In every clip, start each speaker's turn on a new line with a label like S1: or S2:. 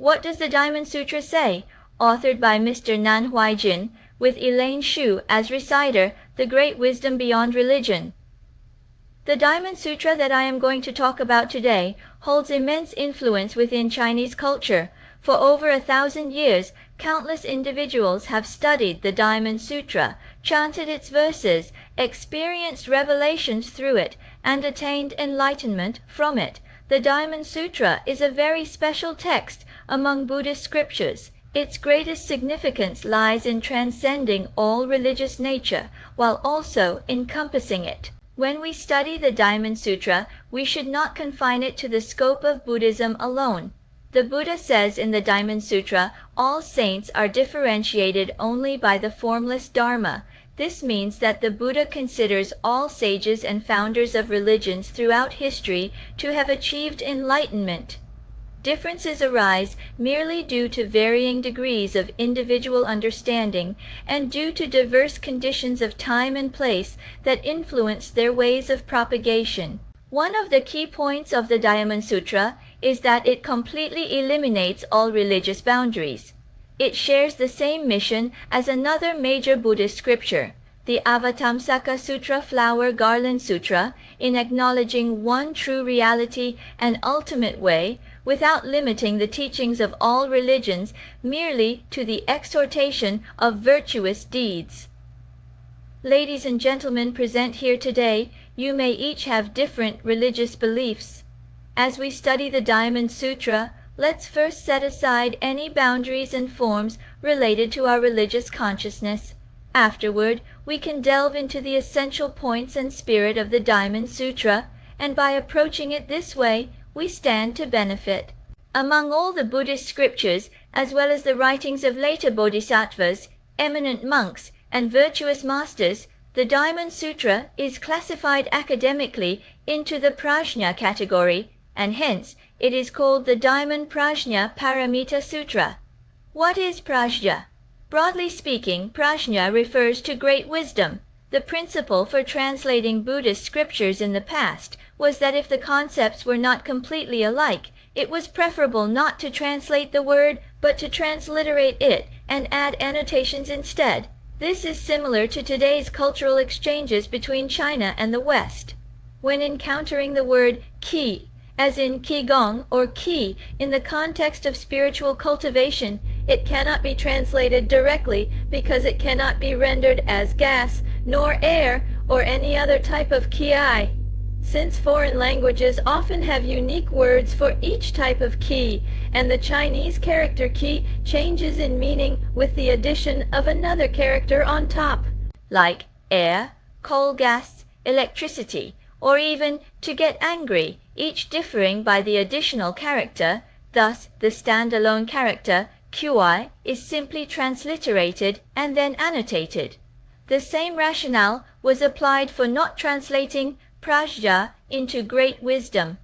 S1: What does the Diamond Sutra say? Authored by Mr. Nan Huaijin, with Elaine as reciter, The Great Wisdom Beyond Religion. The Diamond Sutra that I am going to talk about today holds immense influence within Chinese culture. For over 1,000 years, countless individuals have studied the Diamond Sutra, chanted its verses, experienced revelations through it, and attained enlightenment from it. The Diamond Sutra is a very special text among Buddhist scriptures. Its greatest significance lies in transcending all religious nature, while also encompassing it. When we study the Diamond Sutra, we should not confine it to the scope of Buddhism alone. The Buddha says in the Diamond Sutra, all saints are differentiated only by the formless Dharma. This means that the Buddha considers all sages and founders of religions throughout history to have achieved enlightenment. Differences arise merely due to varying degrees of individual understanding and due to diverse conditions of time and place that influence their ways of propagation. One of the key points of the Diamond Sutra is that it completely eliminates all religious boundaries. It shares the same mission as another major Buddhist scripture, the Avatamsaka Sutra, Flower Garland Sutra, in acknowledging one true reality and ultimate way, without limiting the teachings of all religions merely to the exhortation of virtuous deeds. Ladies and gentlemen present here today, you may each have different religious beliefs. As we study the Diamond Sutra, let's first set aside any boundaries and forms related to our religious consciousness. Afterward, we can delve into the essential points and spirit of the Diamond Sutra, and by approaching it this way, we stand to benefit. Among all the Buddhist scriptures, as well as the writings of later bodhisattvas, eminent monks, and virtuous masters, the Diamond Sutra is classified academically into the Prajna category, and hence it is called the Diamond Prajna Paramita Sutra. What is Prajna? Broadly speaking, Prajna refers to great wisdom. The principle for translating Buddhist scriptures in the past was that if the concepts were not completely alike, it was preferable not to translate the word, but to transliterate it and add annotations instead. This is similar to today's cultural exchanges between China and the West. When encountering the word qi, as in qigong or qi, in the context of spiritual cultivation, it cannot be translated directly because it cannot be rendered as gas, nor air, or any other type of qi. Since foreign languages often have unique words for each type of qi, and the Chinese character qi changes in meaning with the addition of another character on top, like air, coal gas, electricity, or even to get angry, each differing by the additional character. Thus, the standalone character qi is simply transliterated and then annotated. The same rationale was applied for not translating Prajna into great wisdom.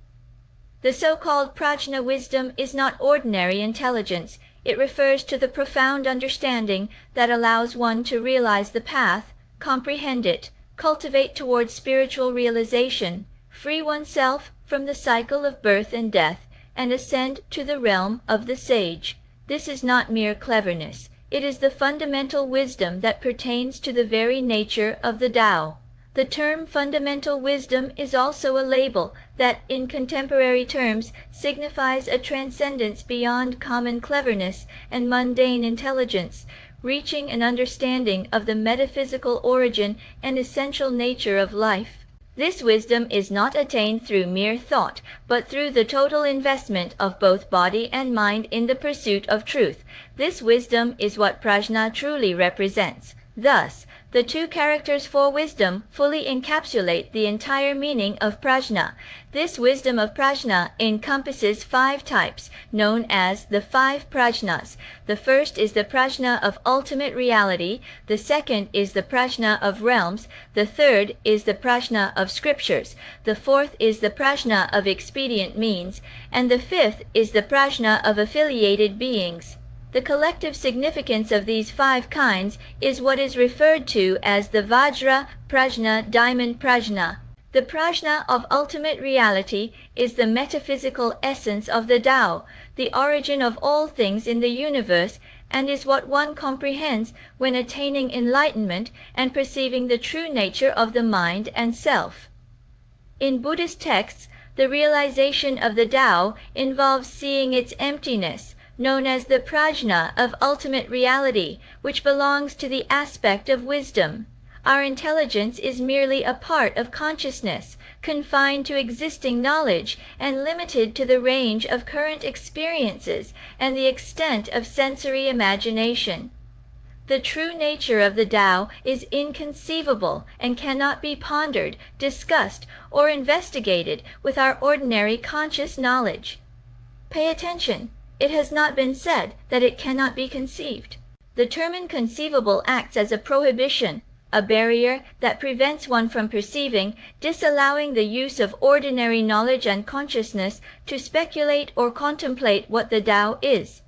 S1: The so-called Prajna wisdom is not ordinary intelligence. It refers to the profound understanding that allows one to realize the path, comprehend it, cultivate towards spiritual realization, free oneself from the cycle of birth and death, and ascend to the realm of the sage. This is not mere cleverness. It is the fundamental wisdom that pertains to the very nature of the Tao. The term fundamental wisdom is also a label that, in contemporary terms, signifies a transcendence beyond common cleverness and mundane intelligence, reaching an understanding of the metaphysical origin and essential nature of life. This wisdom is not attained through mere thought, but through the total investment of both body and mind in the pursuit of truth. This wisdom is what Prajna truly represents. Thus, the two characters for wisdom fully encapsulate the entire meaning of Prajna. This wisdom of Prajna encompasses 5 types, known as the 5 Prajnas. The first is the Prajna of ultimate reality, the second is the Prajna of realms, the third is the Prajna of scriptures, the fourth is the Prajna of expedient means, and the fifth is the Prajna of affiliated beings. The collective significance of these 5 kinds is what is referred to as the Vajra Prajna Diamond Prajna. The Prajna of ultimate reality is the metaphysical essence of the Tao, the origin of all things in the universe, and is what one comprehends when attaining enlightenment and perceiving the true nature of the mind and self. In Buddhist texts, the realization of the Tao involves seeing its emptiness, known as the Prajna of ultimate reality, which belongs to the aspect of wisdom. Our intelligence is merely a part of consciousness, confined to existing knowledge, and limited to the range of current experiences and the extent of sensory imagination. The true nature of the Tao is inconceivable and cannot be pondered, discussed, or investigated with our ordinary conscious knowledge. Pay attention. It has not been said that it cannot be conceived. The term inconceivable acts as a prohibition, a barrier that prevents one from perceiving, disallowing the use of ordinary knowledge and consciousness to speculate or contemplate what the Tao is.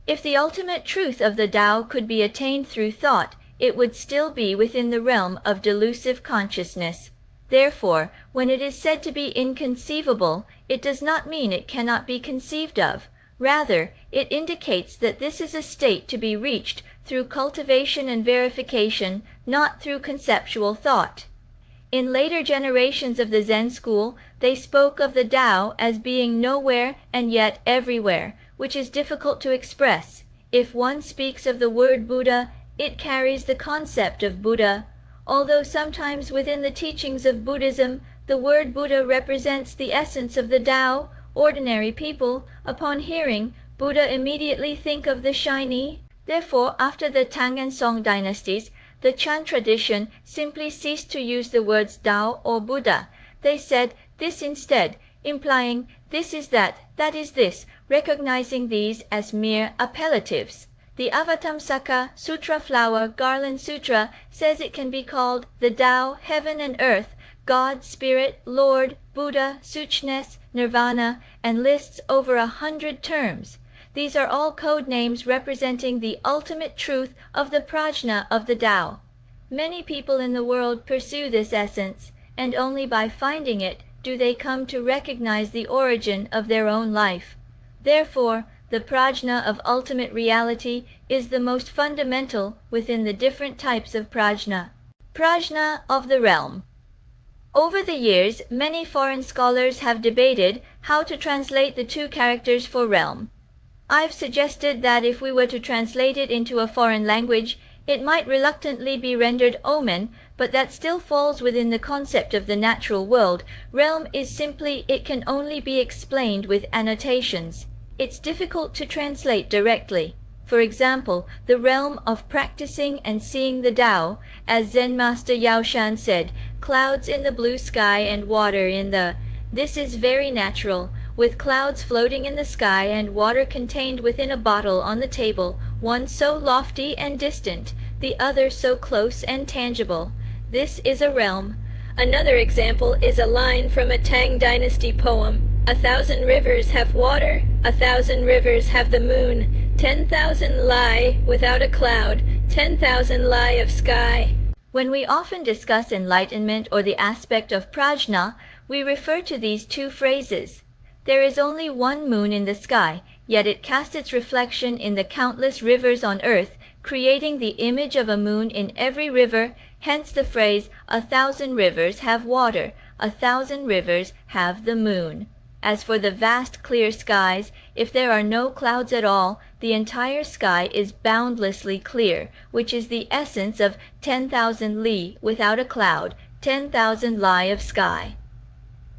S1: If the ultimate truth of the Tao could be attained through thought, it would still be within the realm of delusive consciousness. Therefore, when it is said to be inconceivable, it does not mean it cannot be conceived of. Rather, it indicates that this is a state to be reached through cultivation and verification, not through conceptual thought. In later generations of the Zen school, they spoke of the Tao as being nowhere and yet everywhere, which is difficult to express. If one speaks of the word Buddha, it carries the concept of Buddha. Although sometimes within the teachings of Buddhism, the word Buddha represents the essence of the Tao, ordinary people, upon hearing Buddha, immediately think of the shiny. Therefore, after the Tang and Song dynasties, the Chan tradition simply ceased to use the words Tao or Buddha. They said this instead, implying this is that is this, recognizing these as mere appellatives. The Avatamsaka Sutra Flower Garland Sutra says it can be called the Tao, heaven and earth, God, Spirit, Lord, Buddha, Suchness, Nirvana, and lists over 100 terms. These are all code names representing the ultimate truth of the Prajna of the Tao. Many people in the world pursue this essence, and only by finding it do they come to recognize the origin of their own life. Therefore, the Prajna of ultimate reality is the most fundamental within the different types of Prajna. Prajna of the realm. Over the years, many foreign scholars have debated how to translate the two characters for realm. I've suggested that if we were to translate it into a foreign language, it might reluctantly be rendered omen, but that still falls within the concept of the natural world. Realm is simply it can only be explained with annotations. It's difficult to translate directly. For example, the realm of practicing and seeing the Tao, as Zen Master Yaoshan said, clouds in the blue sky and water in the. This is very natural, with clouds floating in the sky and water contained within a bottle on the table, one so lofty and distant, the other so close and tangible. This is a realm. Another example is a line from a Tang Dynasty poem. 1,000 rivers have water, 1,000 rivers have the moon, 10,000 lie without a cloud, 10,000 lie of sky. When we often discuss enlightenment or the aspect of prajna, we refer to these two phrases. There is only one moon in the sky, yet it casts its reflection in the countless rivers on earth, creating the image of a moon in every river, hence the phrase, 1,000 rivers have water, 1,000 rivers have the moon. As for the vast clear skies, if there are no clouds at all, the entire sky is boundlessly clear, which is the essence of 10,000 li without a cloud, 10,000 li of sky.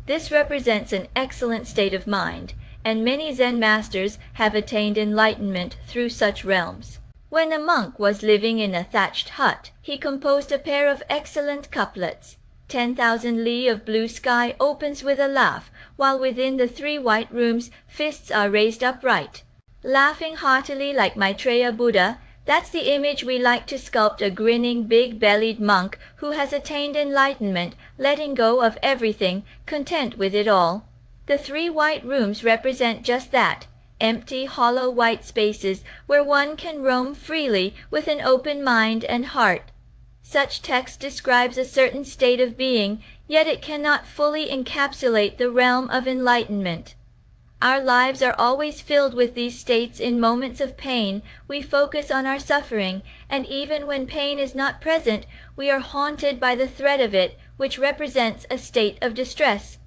S1: This represents an excellent state of mind, and many Zen masters have attained enlightenment through such realms. When a monk was living in a thatched hut, he composed a pair of excellent couplets. 10,000 li of blue sky opens with a laugh, while within the 3 white rooms fists are raised upright. Laughing heartily like Maitreya Buddha, that's the image we like to sculpt a grinning, big-bellied monk who has attained enlightenment, letting go of everything, content with it all. The 3 white rooms represent just that, empty, hollow white spaces where one can roam freely with an open mind and heart. Such text describes a certain state of being, yet it cannot fully encapsulate the realm of enlightenment. Our lives are always filled with these states. In moments of pain, we focus on our suffering, and even when pain is not present, we are haunted by the threat of it, which represents a state of distress.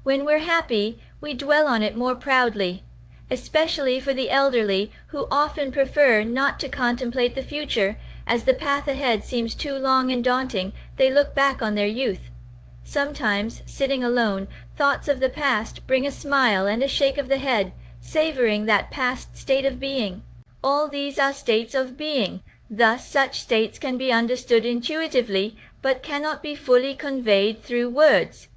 S1: When we're happy, we dwell on it more proudly. Especially for the elderly, who often prefer not to contemplate the future, as the path ahead seems too long and daunting, they look back on their youth. Sometimes, sitting alone, thoughts of the past bring a smile and a shake of the head, savoring that past state of being. All these are states of being. Thus such states can be understood intuitively, but cannot be fully conveyed through words.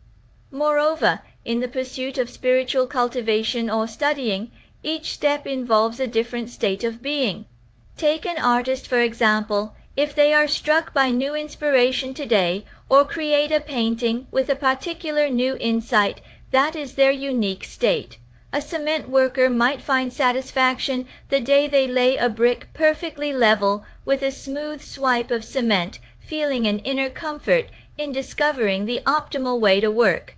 S1: Moreover, in the pursuit of spiritual cultivation or studying, each step involves a different state of being. Take an artist, for example. If they are struck by new inspiration today, or create a painting with a particular new insight, that is their unique state. A cement worker might find satisfaction the day they lay a brick perfectly level with a smooth swipe of cement, feeling an inner comfort in discovering the optimal way to work.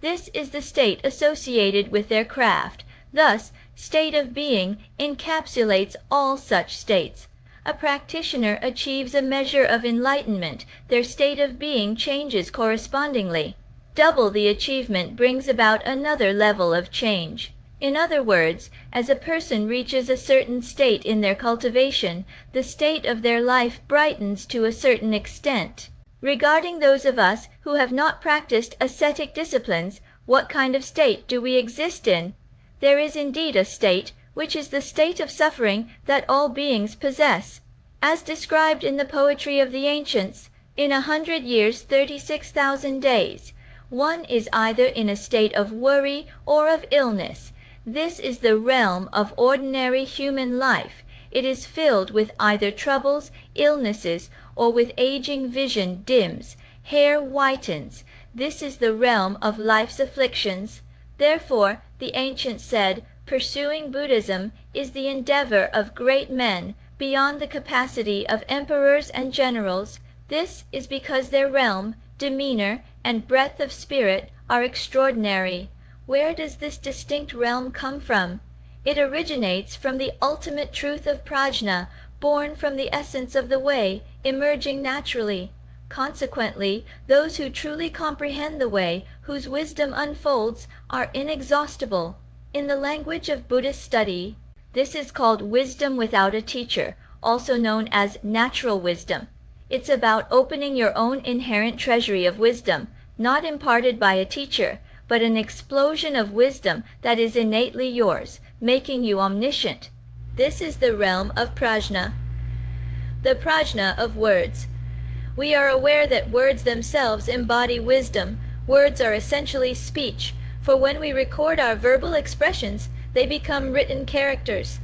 S1: This is the state associated with their craft. Thus, state of being encapsulates all such states. A practitioner achieves a measure of enlightenment, their state of being changes correspondingly. Double the achievement brings about another level of change. In other words, as a person reaches a certain state in their cultivation, the state of their life brightens to a certain extent. Regarding those of us who have not practiced ascetic disciplines, what kind of state do we exist in? There is indeed a state, which is the state of suffering that all beings possess. As described in the poetry of the ancients, in 100 years 36,000 days, one is either in a state of worry or of illness. This is the realm of ordinary human life. It is filled with either troubles, illnesses, or with aging vision dims, hair whitens. This is the realm of life's afflictions. Therefore, the ancients said, pursuing Buddhism is the endeavor of great men, beyond the capacity of emperors and generals. This is because their realm, demeanor, and breadth of spirit are extraordinary. Where does this distinct realm come from? It originates from the ultimate truth of Prajna, born from the essence of the way, emerging naturally. Consequently, those who truly comprehend the way, whose wisdom unfolds, are inexhaustible. In the language of Buddhist study, this is called wisdom without a teacher, also known as natural wisdom. It's about opening your own inherent treasury of wisdom, not imparted by a teacher, but an explosion of wisdom that is innately yours, making you omniscient. This is the realm of Prajna, the Prajna of words. We are aware that words themselves embody wisdom. Words are essentially speech, for when we record our verbal expressions, they become written characters.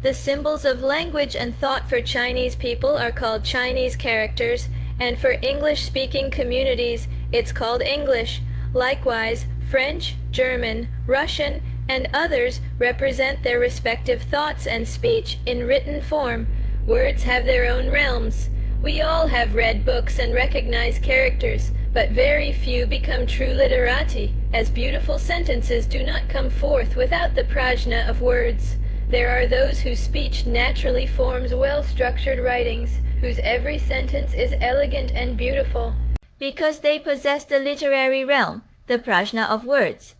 S1: The symbols of language and thought for Chinese people are called Chinese characters, and for English-speaking communities, it's called English. Likewise, French, German, Russian, and others represent their respective thoughts and speech in written form. Words have their own realms. We all have read books and recognize characters, but very few become true literati, as beautiful sentences do not come forth without the prajna of words. There are those whose speech naturally forms well-structured writings, whose every sentence is elegant and beautiful, because they possess the literary realm, the prajna of words.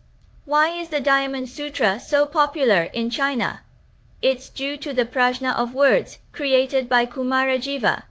S1: Why is the Diamond Sutra so popular in China? It's due to the prajna of words created by Kumarajiva.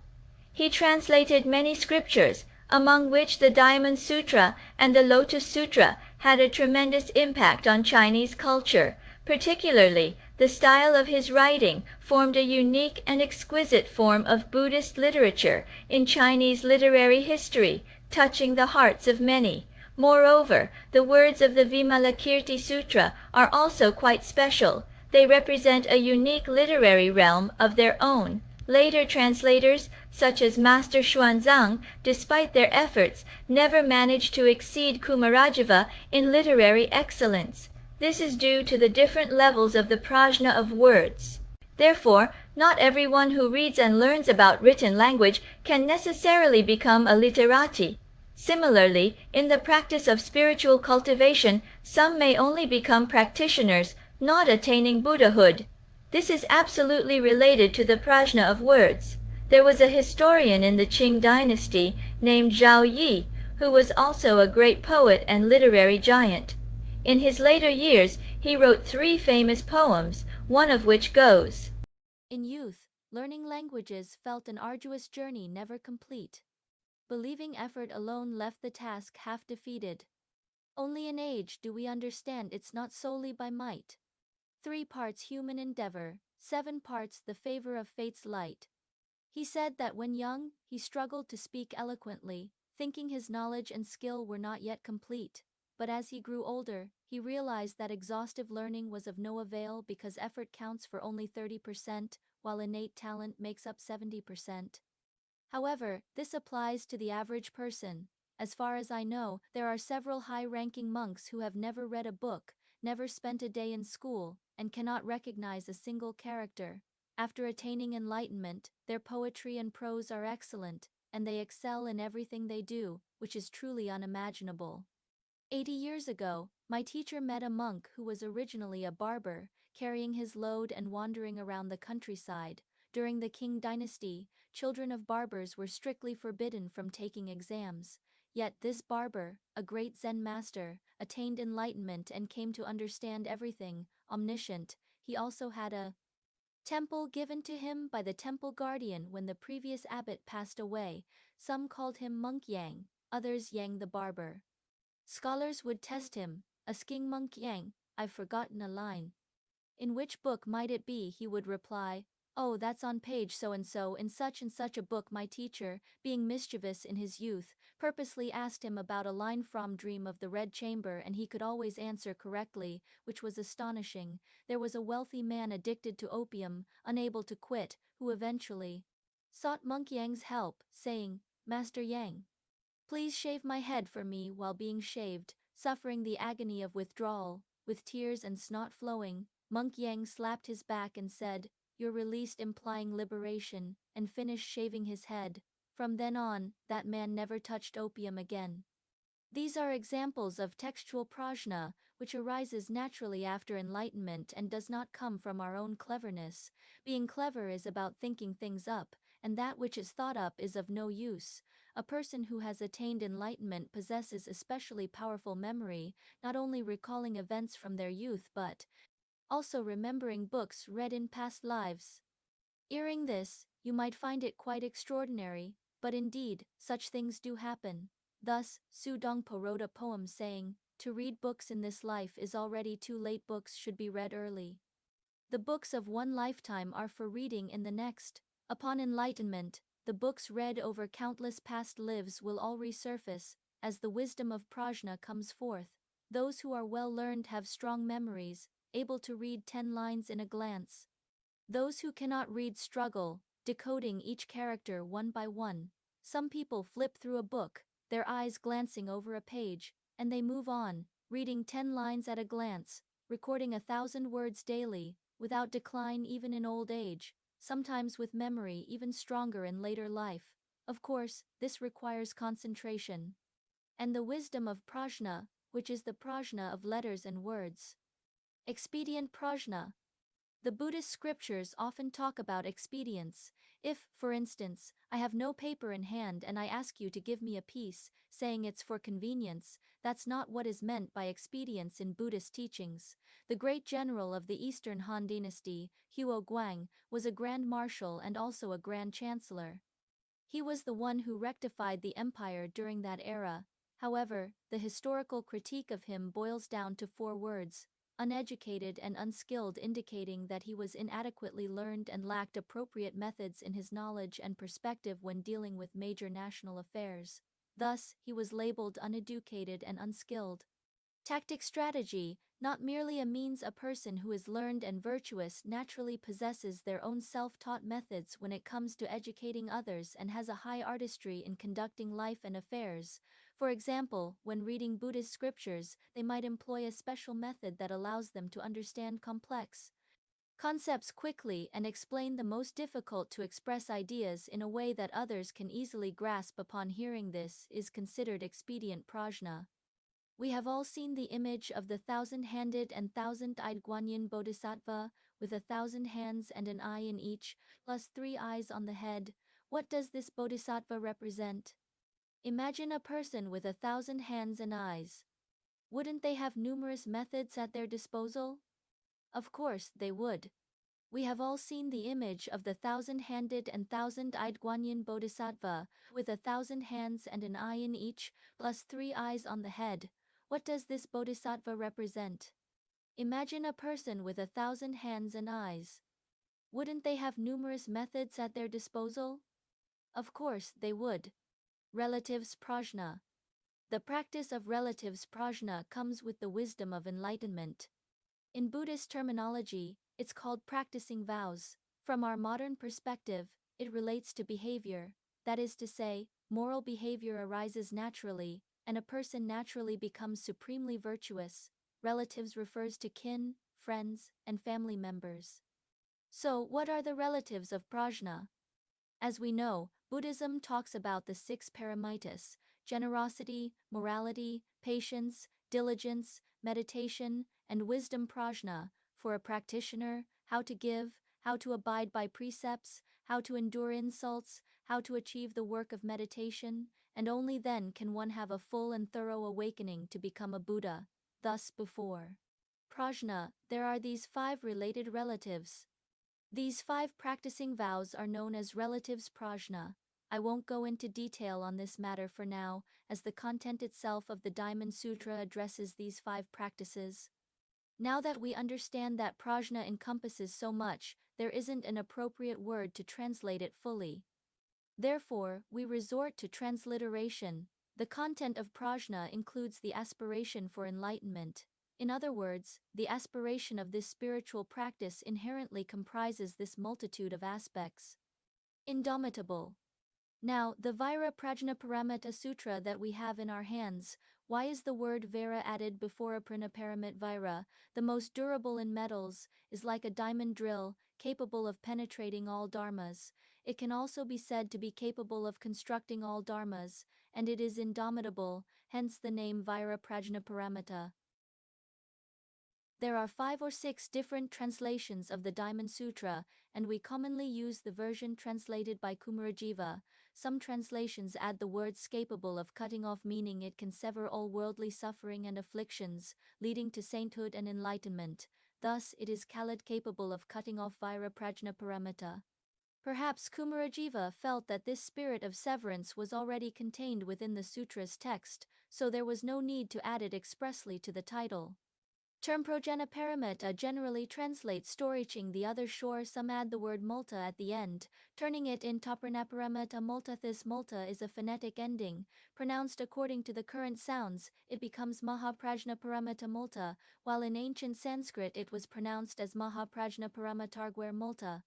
S1: He translated many scriptures, among which the Diamond Sutra and the Lotus Sutra had a tremendous impact on Chinese culture. Particularly, the style of his writing formed a unique and exquisite form of Buddhist literature in Chinese literary history, touching the hearts of many. Moreover, the words of the Vimalakirti Sutra are also quite special. They represent a unique literary realm of their own. Later translators, such as Master Xuanzang, despite their efforts, never managed to exceed Kumarajiva in literary excellence. This is due to the different levels of the prajna of words. Therefore, not everyone who reads and learns about written language can necessarily become a literati. Similarly, in the practice of spiritual cultivation, some may only become practitioners, not attaining Buddhahood. This is absolutely related to the prajna of words. There was a historian in the Qing dynasty named Zhao Yi, who was also a great poet and literary giant. In his later years, he wrote 3 famous poems, one of which goes,
S2: In youth, learning languages felt an arduous journey never complete. Believing effort alone left the task half defeated. Only in age do we understand it's not solely by might. 3 parts human endeavor, 7 parts the favor of fate's light. He said that when young, he struggled to speak eloquently, thinking his knowledge and skill were not yet complete. But as he grew older, he realized that exhaustive learning was of no avail because effort counts for only 30%, while innate talent makes up 70%. However, this applies to the average person. As far as I know, there are several high-ranking monks who have never read a book, never spent a day in school, and cannot recognize a single character. After attaining enlightenment, their poetry and prose are excellent, and they excel in everything they do, which is truly unimaginable. 80 years ago, my teacher met a monk who was originally a barber, carrying his load and wandering around the countryside. During the Qing dynasty, children of barbers were strictly forbidden from taking exams. Yet this barber, a great Zen master, attained enlightenment and came to understand everything, omniscient. He also had a temple given to him by the temple guardian when the previous abbot passed away. Some called him Monk Yang, others Yang the barber. Scholars would test him, asking Monk Yang, I've forgotten a line. In which book might it be? He would reply, oh, that's on page so-and-so in such and such a book. My teacher, being mischievous in his youth, purposely asked him about a line from Dream of the Red Chamber and he could always answer correctly, which was astonishing. There was a wealthy man addicted to opium, unable to quit, who eventually sought Monk Yang's help, saying, Master Yang, please shave my head for me. While being shaved, suffering the agony of withdrawal, with tears and snot flowing, Monk Yang slapped his back and said, you're released, implying liberation, and finished shaving his head. From then on, that man never touched opium again. These are examples of textual prajna, which arises naturally after enlightenment and does not come from our own cleverness. Being clever is about thinking things up, and that which is thought up is of no use. A person who has attained enlightenment possesses especially powerful memory, not only recalling events from their youth but also remembering books read in past lives. Hearing this, you might find it quite extraordinary, but indeed, such things do happen. Thus, Su Dongpo wrote a poem saying, to read books in this life is already too late. Books should be read early. The books of one lifetime are for reading in the next. Upon enlightenment, the books read over countless past lives will all resurface, as the wisdom of Prajna comes forth. Those who are well learned have strong memories, able to read 10 lines in a glance. Those who cannot read struggle, decoding each character one by one. Some people flip through a book, their eyes glancing over a page, and they move on, reading 10 lines at a glance, recording 1,000 words daily, without decline even in old age, sometimes with memory even stronger in later life. Of course, this requires concentration. And the wisdom of Prajna, which is the Prajna of letters and words. Expedient Prajna. The Buddhist scriptures often talk about expedience. If, for instance, I have no paper in hand and I ask you to give me a piece, saying it's for convenience, that's not what is meant by expedience in Buddhist teachings. The great general of the Eastern Han Dynasty, Huo was a grand marshal and also a grand chancellor. He was the one who rectified the empire during that era. However, the historical critique of him boils down to 4 words: uneducated and unskilled, indicating that he was inadequately learned and lacked appropriate methods in his knowledge and perspective when dealing with major national affairs. Thus, he was labeled uneducated and unskilled. Tactic strategy, not merely a means. A person who is learned and virtuous naturally possesses their own self-taught methods when it comes to educating others and has a high artistry in conducting life and affairs. For example, when reading Buddhist scriptures, they might employ a special method that allows them to understand complex concepts quickly and explain the most difficult to express ideas in a way that others can easily grasp upon hearing this is considered expedient prajna. We have all seen the image of the thousand-handed and thousand-eyed Guanyin Bodhisattva, with 1,000 hands and an eye in each, plus 3 eyes on the head. What does this Bodhisattva represent? Imagine a person with 1,000 hands and eyes. Wouldn't they have numerous methods at their disposal? Of course they would. We have all seen the image of the thousand-handed and thousand-eyed Guanyin Bodhisattva, with 1,000 hands and an eye in each, plus 3 eyes on the head. What does this Bodhisattva represent? Imagine a person with 1,000 hands and eyes. Wouldn't they have numerous methods at their disposal? Of course they would. Relatives Prajna. The practice of relatives Prajna comes with the wisdom of enlightenment. In Buddhist terminology, it's called practicing vows. From our modern perspective, it relates to behavior. That is to say, moral behavior arises naturally, and a person naturally becomes supremely virtuous. Relatives refers to kin, friends, and family members. So, what are the relatives of Prajna? As we know, Buddhism talks about the 6 paramitas: generosity, morality, patience, diligence, meditation, and wisdom prajna. For a practitioner, how to give, how to abide by precepts, how to endure insults, how to achieve the work of meditation, and only then can one have a full and thorough awakening to become a Buddha. Thus before prajna, there are these 5 related relatives. These 5 practicing vows are known as relatives prajna. I won't go into detail on this matter for now, as the content itself of the Diamond Sutra addresses these 5 practices. Now that we understand that prajna encompasses so much, there isn't an appropriate word to translate it fully. Therefore, we resort to transliteration. The content of prajna includes the aspiration for enlightenment. In other words, the aspiration of this spiritual practice inherently comprises this multitude of aspects. Indomitable. Now, the Vaira Prajnaparamita Sutra that we have in our hands, why is the word Vaira added before Apranaparamit Vaira? The most durable in metals, is like a diamond drill, capable of penetrating all dharmas. It can also be said to be capable of constructing all dharmas, and it is indomitable, hence the name Vaira Prajnaparamita. There are 5 or 6 different translations of the Diamond Sutra, and we commonly use the version translated by Kumarajiva. Some translations add the words capable of cutting off, meaning it can sever all worldly suffering and afflictions, leading to sainthood and enlightenment. Thus, it is Khalid capable of cutting off Vaira Prajnaparamita. Perhaps Kumarajiva felt that this spirit of severance was already contained within the sutra's text, so there was no need to add it expressly to the title. Term Prajnaparamita generally translates reaching the other shore. Some add the word multa at the end, turning it into Prajnaparamita multa. This multa is a phonetic ending. Pronounced according to the current sounds, it becomes Mahaprajnaparamita multa, while in ancient Sanskrit it was pronounced as Mahaprajnaparamitargware multa.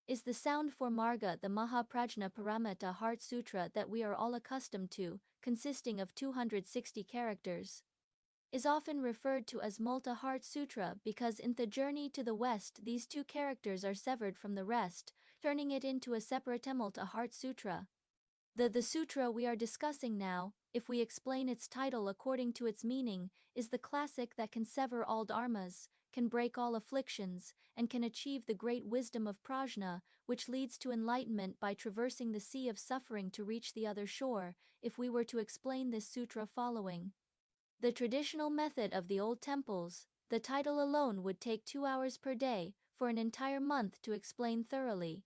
S2: Is the sound for Marga the Mahaprajnaparamita Heart Sutra that we are all accustomed to, consisting of 260 characters. Is often referred to as Multa Heart Sutra because in the journey to the west these 2 characters are severed from the rest, turning it into a separate Multa Heart Sutra. The sutra we are discussing now, if we explain its title according to its meaning, is the classic that can sever all dharmas, can break all afflictions, and can achieve the great wisdom of prajna, which leads to enlightenment by traversing the sea of suffering to reach the other shore. If we were to explain this sutra following the traditional method of the old temples, the title alone would take 2 hours per day, for an entire month to explain thoroughly.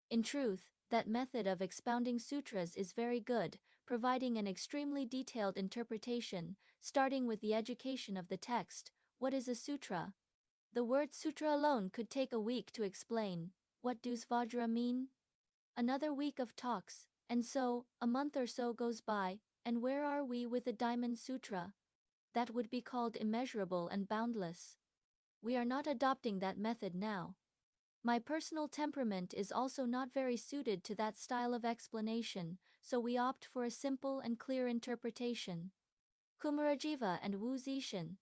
S2: In truth, that method of expounding sutras is very good, providing an extremely detailed interpretation, starting with the education of the text. What is a sutra? The word sutra alone could take a week to explain. What does Vajra mean? Another week of talks, and so, a month or so goes by, and where are we with the Diamond Sutra? That would be called immeasurable and boundless. We are not adopting that method now. My personal temperament is also not very suited to that style of explanation, so we opt for a simple and clear interpretation. Kumarajiva and Wu Zixin.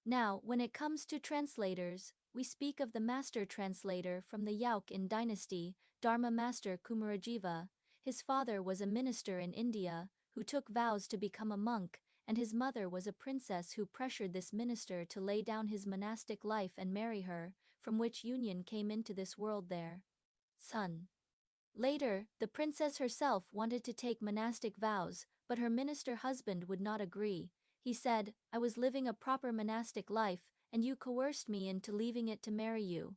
S2: Now, when it comes to translators, we speak of the master translator from the Yuhong dynasty, Dharma master Kumarajiva. His father was a minister in India, who took vows to become a monk, and his mother was a princess who pressured this minister to lay down his monastic life and marry her, from which union came into this world their son. Later, the princess herself wanted to take monastic vows, but her minister husband would not agree. He said, "I was living a proper monastic life, and you coerced me into leaving it to marry you.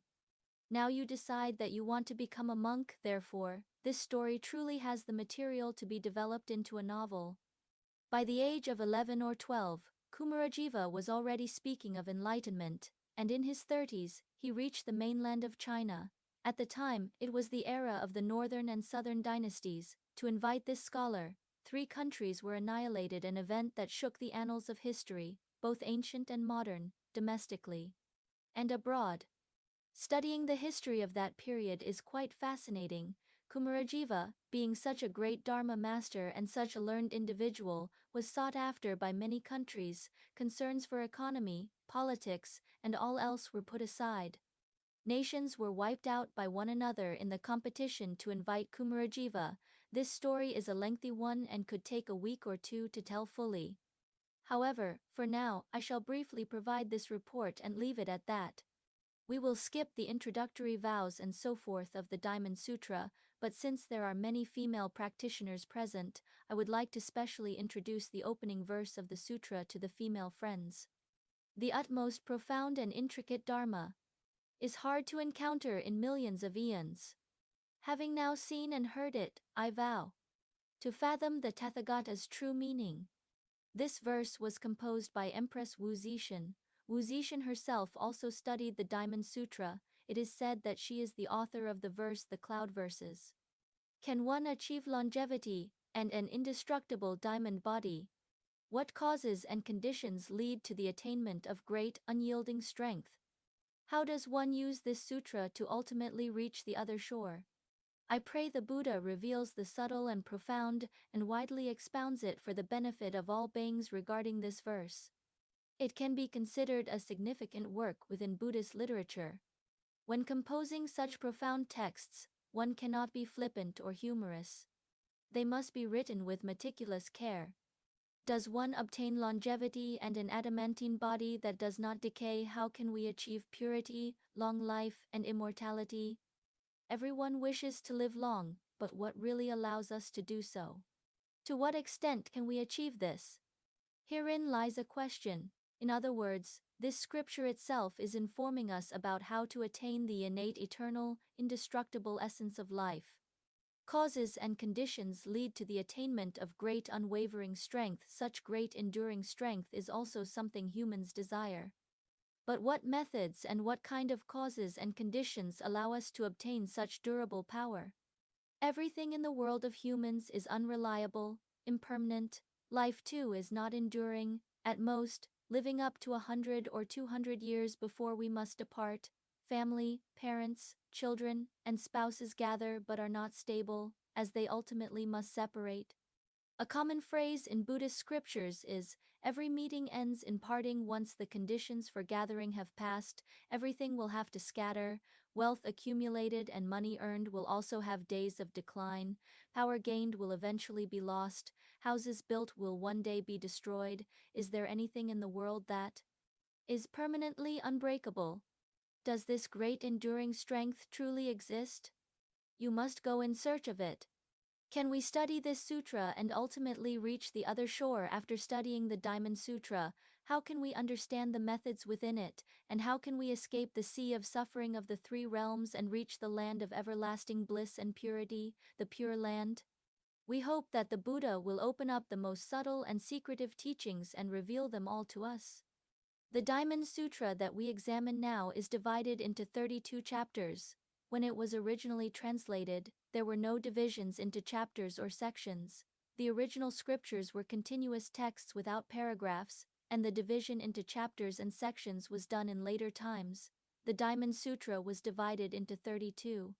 S2: Now you decide that you want to become a monk, therefore, this story truly has the material to be developed into a novel." By the age of 11 or 12, Kumarajiva was already speaking of enlightenment, and in his 30s, he reached the mainland of China. At the time, it was the era of the northern and southern dynasties. To invite this scholar, 3 countries were annihilated, an event that shook the annals of history, both ancient and modern, domestically and abroad. Studying the history of that period is quite fascinating. Kumarajiva, being such a great Dharma master and such a learned individual, was sought after by many countries. Concerns for economy, politics, and all else were put aside. Nations were wiped out by one another in the competition to invite Kumarajiva. This story is a lengthy one and could take a week or 2 to tell fully. However, for now, I shall briefly provide this report and leave it at that. We will skip the introductory vows and so forth of the Diamond Sutra, but since there are many female practitioners present, I would like to specially introduce the opening verse of the sutra to the female friends. The utmost profound and intricate Dharma is hard to encounter in millions of eons. Having now seen and heard it, I vow to fathom the Tathagata's true meaning. This verse was composed by Empress Wu Zetian. Wu Zetian herself also studied the Diamond Sutra. It is said that she is the author of the verse The Cloud Verses. Can one achieve longevity and an indestructible diamond body? What causes and conditions lead to the attainment of great, unyielding strength? How does one use this sutra to ultimately reach the other shore? I pray the Buddha reveals the subtle and profound and widely expounds it for the benefit of all beings regarding this verse. It can be considered a significant work within Buddhist literature. When composing such profound texts, one cannot be flippant or humorous. They must be written with meticulous care. Does one obtain longevity and an adamantine body that does not decay? How can we achieve purity, long life, and immortality? Everyone wishes to live long, but what really allows us to do so? To what extent can we achieve this? Herein lies a question. In other words, this scripture itself is informing us about how to attain the innate, eternal, indestructible essence of life. Causes and conditions lead to the attainment of great unwavering strength. Such great enduring strength is also something humans desire. But what methods and what kind of causes and conditions allow us to obtain such durable power? Everything in the world of humans is unreliable, impermanent. Life too is not enduring, at most, living up to 100 or 200 years before we must depart. Family, parents, children, and spouses gather but are not stable, as they ultimately must separate. A common phrase in Buddhist scriptures is, "Every meeting ends in parting." Once the conditions for gathering have passed, everything will have to scatter. Wealth accumulated and money earned will also have days of decline. Power gained will eventually be lost. Houses built will one day be destroyed. Is there anything in the world that is permanently unbreakable? Does this great enduring strength truly exist? You must go in search of it. Can we study this sutra and ultimately reach the other shore? After studying the Diamond Sutra, how can we understand the methods within it, and how can we escape the sea of suffering of the 3 realms and reach the land of everlasting bliss and purity, the Pure Land? We hope that the Buddha will open up the most subtle and secretive teachings and reveal them all to us. The Diamond Sutra that we examine now is divided into 32 chapters. When it was originally translated, there were no divisions into chapters or sections. The original scriptures were continuous texts without paragraphs, and the division into chapters and sections was done in later times. The Diamond Sutra was divided into 32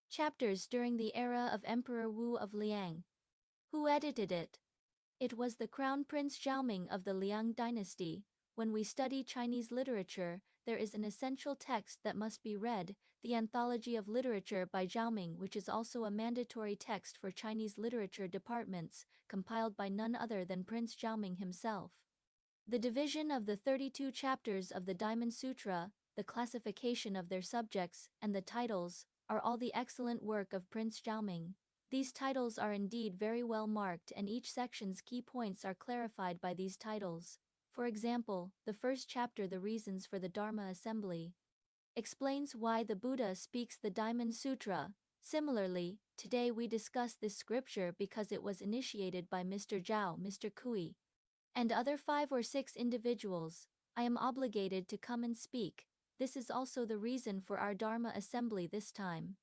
S2: chapters during the era of Emperor Wu of Liang. Who edited it? It was the Crown Prince Zhaoming of the Liang dynasty. when we study Chinese literature, there is an essential text that must be read, the Anthology of Literature by Zhaoming, which is also a mandatory text for Chinese literature departments, compiled by none other than Prince Zhaoming himself. The division of the 32 chapters of the Diamond Sutra, the classification of their subjects, and the titles, are all the excellent work of Prince Zhaoming. These titles are indeed very well marked, and each section's key points are clarified by these titles. For example, the first chapter, The Reasons for the Dharma Assembly, explains why the Buddha speaks the Diamond Sutra. Similarly, today we discuss this scripture because it was initiated by Mr. Zhao, Mr. Kui, and other 5 or 6 individuals. I am obligated to come and speak. This is also the reason for our Dharma assembly this time.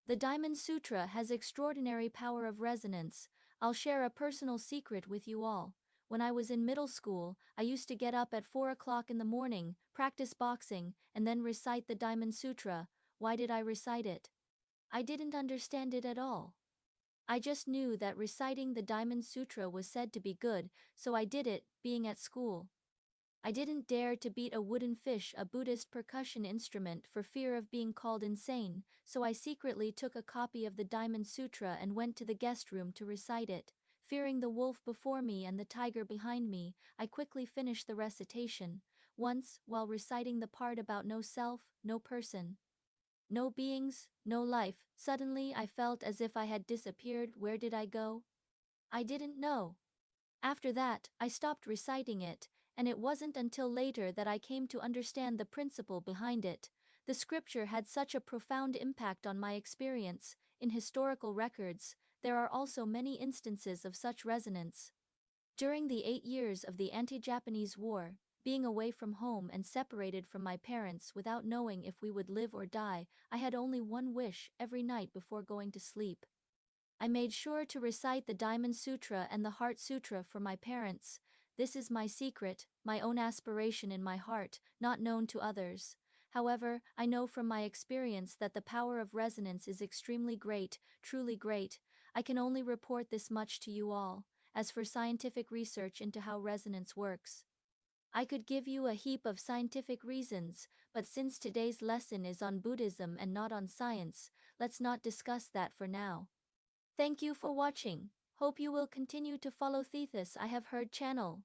S2: The Diamond Sutra has extraordinary power of resonance. I'll share a personal secret with you all. When I was in middle school, I used to get up at 4 o'clock in the morning, practice boxing, and then recite the Diamond Sutra. Why did I recite it? I didn't understand it at all. I just knew that reciting the Diamond Sutra was said to be good, so I did it, being at school. I didn't dare to beat a wooden fish, a Buddhist percussion instrument, for fear of being called insane, so I secretly took a copy of the Diamond Sutra and went to the guest room to recite it. Fearing the wolf before me and the tiger behind me, I quickly finished the recitation. Once, while reciting the part about no self, no person, no beings, no life, suddenly I felt as if I had disappeared. Where did I go? I didn't know. After that, I stopped reciting it, and it wasn't until later that I came to understand the principle behind it. The scripture had such a profound impact on my experience. In historical records, there are also many instances of such resonance. During the 8 years of the anti-Japanese war, being away from home and separated from my parents without knowing if we would live or die, I had only one wish every night before going to sleep. I made sure to recite the Diamond Sutra and the Heart Sutra for my parents. This is my secret, my own aspiration in my heart, not known to others. However, I know from my experience that the power of resonance is extremely great, truly great. I can only report this much to you all. As for scientific research into how resonance works, I could give you a heap of scientific reasons, but since today's lesson is on Buddhism and not on science, let's not discuss that for now. Thank you for watching. Hope you will continue to follow Thesis I Have Heard channel.